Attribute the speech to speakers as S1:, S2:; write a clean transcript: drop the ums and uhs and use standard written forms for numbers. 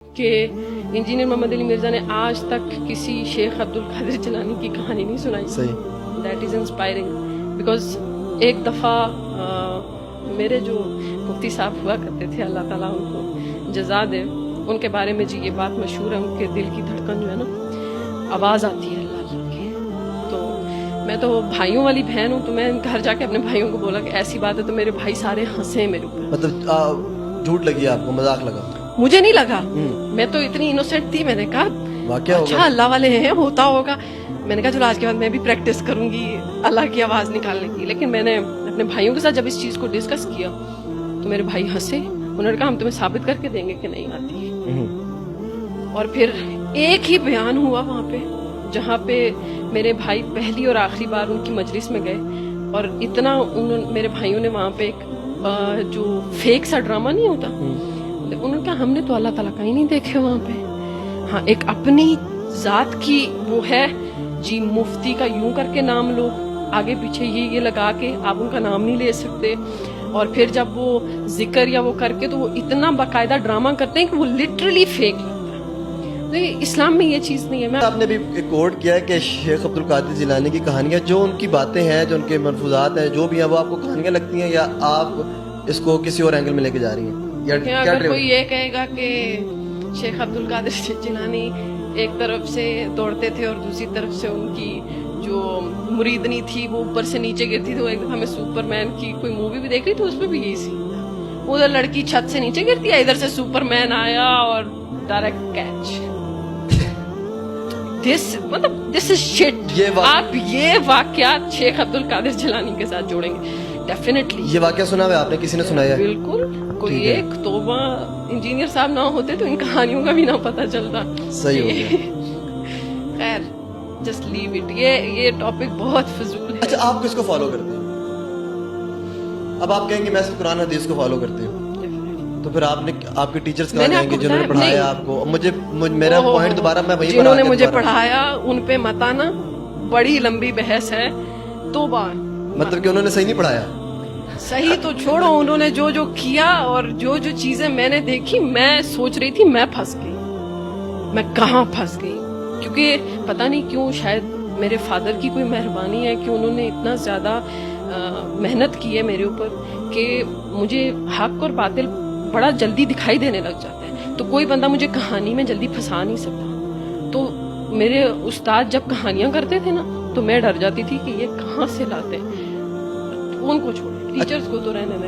S1: کہ انجینئر محمد علی مرزا نے آج تک کسی شیخ عبد القادر جیلانی کی کہانی نہیں سنائی.
S2: صحیح.
S1: دیٹ از انسپائرنگ بیکاز ایک دفعہ میرے جو مفتی صاحب ہوا کرتے تھے, اللہ تعالیٰ ان کو جزا دے, ان کے بارے میں جی یہ بات مشہور ہے, ان کے دل کی دھڑکن جو ہے نا آواز آتی ہے اللہ اللہ کی. تو میں تو بھائیوں والی بہن ہوں, تو میں گھر جا کے اپنے بھائیوں کو بولا کہ ایسی بات ہے, تو میرے بھائی سارے ہنسے میرے اوپر.
S2: مطلب جھوٹ لگی آپ کو, مذاق لگا؟
S1: مجھے نہیں لگا, میں تو اتنی انوسینٹ تھی, میں نے کہا اچھا اللہ والے ہیں, ہوتا ہوگا. میں نے کہا چلو آج کے بعد میں بھی پریکٹس کروں گی اللہ کی آواز نکالنے کی. لیکن میں نے اپنے بھائیوں کے ساتھ جب اس چیز کو ڈسکس کیا تو میرے بھائی ہنسے, انہوں نے کہا ہم تمہیں ثابت کر کے دیں گے کہ نہیں آتی. اور پھر ایک ہی بیان ہوا وہاں پہ جہاں پہ میرے بھائی پہلی اور آخری بار ان کی مجلس میں گئے, اور اتنا میرے بھائیوں نے وہاں پہ ایک جو فیک سا ڈرامہ نہیں ہوتا, انہوں نے کہا ہم نے تو اللہ تعالیٰ کا ہی نہیں دیکھے وہاں پہ. ہاں ایک اپنی ذات کی وہ ہے جی, مفتی کا یوں کر کے نام لو, آگے پیچھے یہ لگا کے آپ ان کا نام نہیں لے سکتے, اور پھر جب وہ ذکر یا وہ کر کے تو وہ اتنا باقاعدہ ڈرامہ کرتے ہیں کہ وہ لٹرلی فیک لگتا ہے. اسلام میں یہ چیز نہیں ہے.
S2: آپ نے بھی ایک کوٹ کیا ہے کہ شیخ عبد القادر جیلانی کی کہانیاں, جو ان کی باتیں ہیں, جو ان کے ملفوظات ہیں, جو بھی ہیں, وہ آپ کو کہانیاں لگتی ہیں یا آپ اس کو کسی اور اینگل میں لے کے جا رہی ہیں؟
S1: اگر کوئی یہ کہے گا کہ شیخ عبد القادر جیلانی ایک طرف سے دوڑتے تھے اور دوسری طرف سے ان کی جو مریدنی تھی وہ اوپر سے نیچے گرتی تھی, وہ ایک دفعہ میں سپر مین کی کوئی مووی بھی دیکھ رہی تھی, اس میں بھی یہی سی, ادھر لڑکی چھت سے نیچے گرتی ہے, ادھر سے سپر مین آیا اور ڈائریکٹ کیچ. دس از شٹ. آپ یہ واقعات شیخ عبد القادر جیلانی کے ساتھ جوڑیں گے ڈیفینیٹلی.
S2: یہ واقعہ سنا ہوا آپ نے, کسی نے سنایا؟
S1: بالکل. کوئی ایک توبہ انجینئر صاحب نہ ہوتے تو ان کہانیوں کا بھی نہ پتا چلتا.
S2: صحیح ہو گیا.
S1: خیر جسٹ لیو اٹ, یہ ٹاپک بہت فضول ہے.
S2: اچھا آپ کس کو فالو کرتے ہیں؟ اب آپ کہیں گے میں صرف قرآن حدیث کو فالو کرتے ہوں, تو پھر آپ نے آپ کے ٹیچرز کہاں جائیں گے جنہوں نے پڑھایا آپ کو؟ مجھے میرا پوائنٹ دوبارہ میں وہی
S1: جنہوں نے مجھے پڑھایا ان پہ مت آنا, بڑی لمبی بحث ہے. توبہ
S2: مطلب کہ انہوں نے صحیح نہیں پڑھایا؟
S1: صحیح تو چھوڑو, انہوں نے جو جو کیا اور جو جو چیزیں میں نے دیکھی, میں سوچ رہی تھی میں پھنس گئی, میں کہاں پھنس گئی. کیونکہ پتہ نہیں کیوں, شاید میرے فادر کی کوئی مہربانی ہے کہ انہوں نے اتنا زیادہ محنت کی ہے میرے اوپر کہ مجھے حق اور باطل بڑا جلدی دکھائی دینے لگ جاتا ہے. تو کوئی بندہ مجھے کہانی میں جلدی پھنسا نہیں سکتا. تو میرے استاد جب کہانیاں کرتے تھے نا تو میں ڈر جاتی تھی کہ یہ کہاں سے لاتے ہیں. ان کو چھوڑیں, ٹیچرز کو تو رہنے دیں.